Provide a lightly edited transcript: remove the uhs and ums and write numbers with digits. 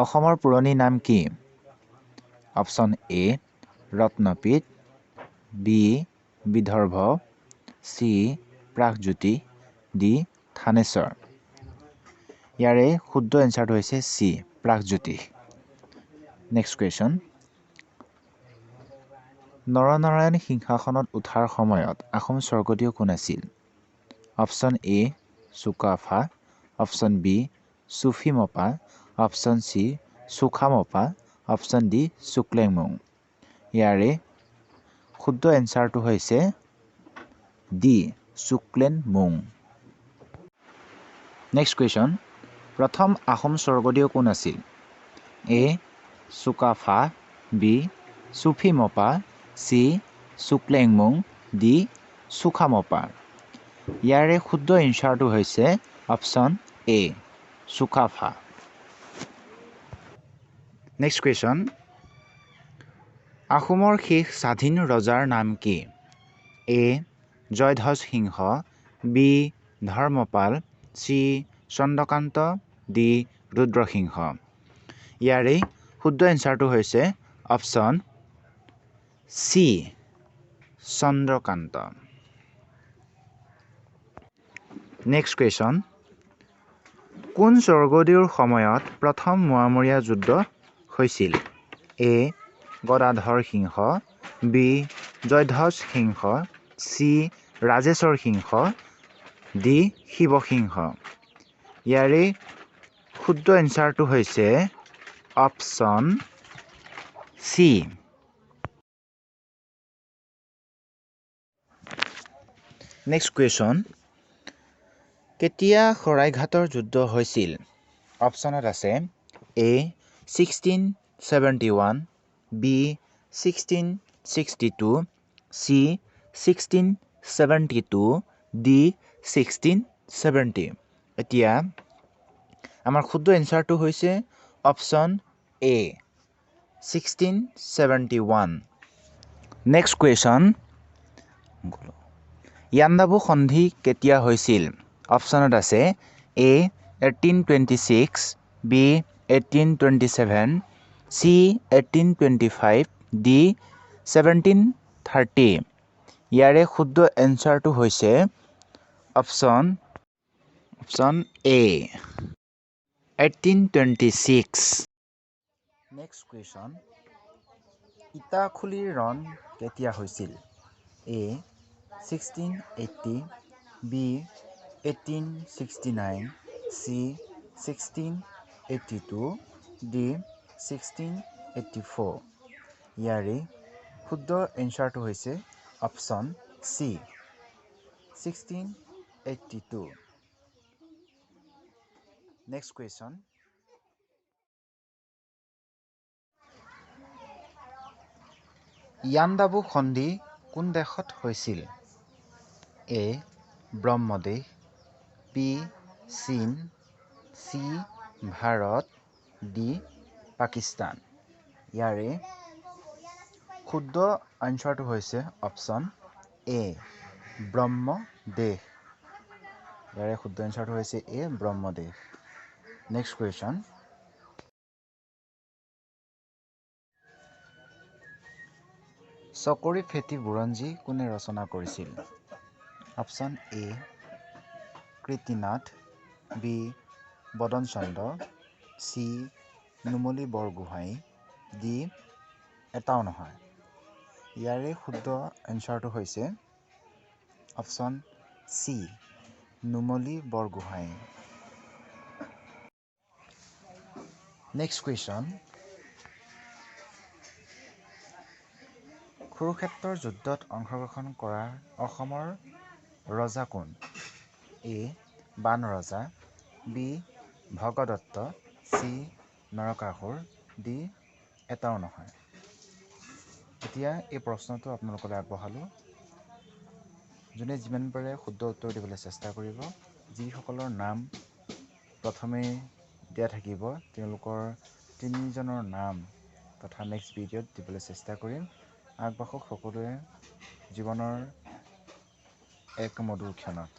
অসমৰ পুৰণি নাম কি? Option A Ratnapith, B Vidarbha, C Pragjyoti, D Thaneshwar. ইয়াৰে শুদ্ধ এনচাৰটো হৈছে C Pragjyoti. Next question. Naranarayan সিংহাসনত উঠাৰ সময়ত আহোম স্বৰ্গদেউ কোন আছিল? Option A Sukaphaa, option B Suphimpha, option C Sukhaamphaa, option D Suklenmung. ইয়াৰে শুদ্ধ এনচাৰটো হৈছে ডি চুক্লেনমুং। Next question. প্ৰথম আহোম স্বৰ্গদেউ কোন আছিল? A Sukaphaa, B Suphimpha, C Suklenmung, D Sukhaamphaa. ইয়াৰে শুদ্ধ এনচাৰটো হৈছে option A Sukaphaa. Next question. আহোমৰ শেষ স্বাধীন ৰজাৰ নাম কি? A Jayadhwaj Singha, B Dharmapal, C Chandrakanta, D Rudrasingha. ইয়াৰে শুদ্ধ এনচাৰটো হৈছে option C Chandrakanta. Next question. কোন স্বৰ্গদেউৰ সময়ত প্ৰথম মোৱামৰীয়া যুদ্ধ হৈছিল? A Gadadhar Singha, B Jayadhwaj Singha, C Rajeswar Singha, D Sivasingha. ইয়াৰে শুদ্ধ এনচাৰটো হৈছে অপশ্যন চি। Next question. কেতিয়া শৰাইঘাটৰ যুদ্ধ হৈছিল? অপশ্যনত আছে এ 1671, বি 1662, চি 1672, ডি 1670। এতিয়া আমাৰ শুদ্ধ এনচাৰটো হৈছে অপশ্যন এ 1671। Next question. ইয়াণ্ডাবু সন্ধি কেতিয়া হৈছিল? অপশ্যনত আছে এ 1826, বি 1827, চি 1825, ডি 1730। ইয়াৰে শুদ্ধ এনচাৰটো হৈছে অপশ্যন এ 1826। Next question. ইটাখুলিৰ ৰণ কেতিয়া হৈছিল? A 1680, B 1869, C 1682, D 1684। ইয়াৰে শুদ্ধ এনচাৰটো হৈছে option C 1682। Next question. Yandabo সন্ধি কোন দেশত হৈছিল? A Brahmadesh, B Chin, C Bharat, D Pakistan. ইয়াৰে শুদ্ধ আনচাৰটো হৈছে অপশ্যন এ ব্ৰহ্মদেশ। ইয়াৰে শুদ্ধ আনচাৰটো হৈছে এ ব্ৰহ্মদেশ। Next question. চকৰি ফেঁটী বুৰঞ্জী কোনে ৰচনা কৰিছিল? Option A Kritinath, B Badan Chandra, C Numali Borgohain, D এটাও নহয়। ইয়াৰে শুদ্ধ এনচাৰটো হৈছে option C Numali Borgohain. Next question. কুৰুক্ষেত্ৰৰ যুদ্ধত অংশগ্ৰহণ কৰা অসমৰ ৰজা কোন? এ বান ৰজা, B Bhagadatta, C Narakasura, D এটাও নহয়। এতিয়া এই প্ৰশ্নটো আপোনালোকলৈ আগবঢ়ালোঁ। যোনে যিমান পাৰে শুদ্ধ উত্তৰ দিবলৈ চেষ্টা কৰিব। যিসকলৰ নাম প্ৰথমে দিয়া থাকিব তেওঁলোকৰ তিনিজনৰ নাম তথা নেক্সট ভিডিঅ'ত দিবলৈ চেষ্টা কৰিম। আগবাঢ়ক সকলোৱে জীৱনৰ এক মধুৰ ক্ষণত।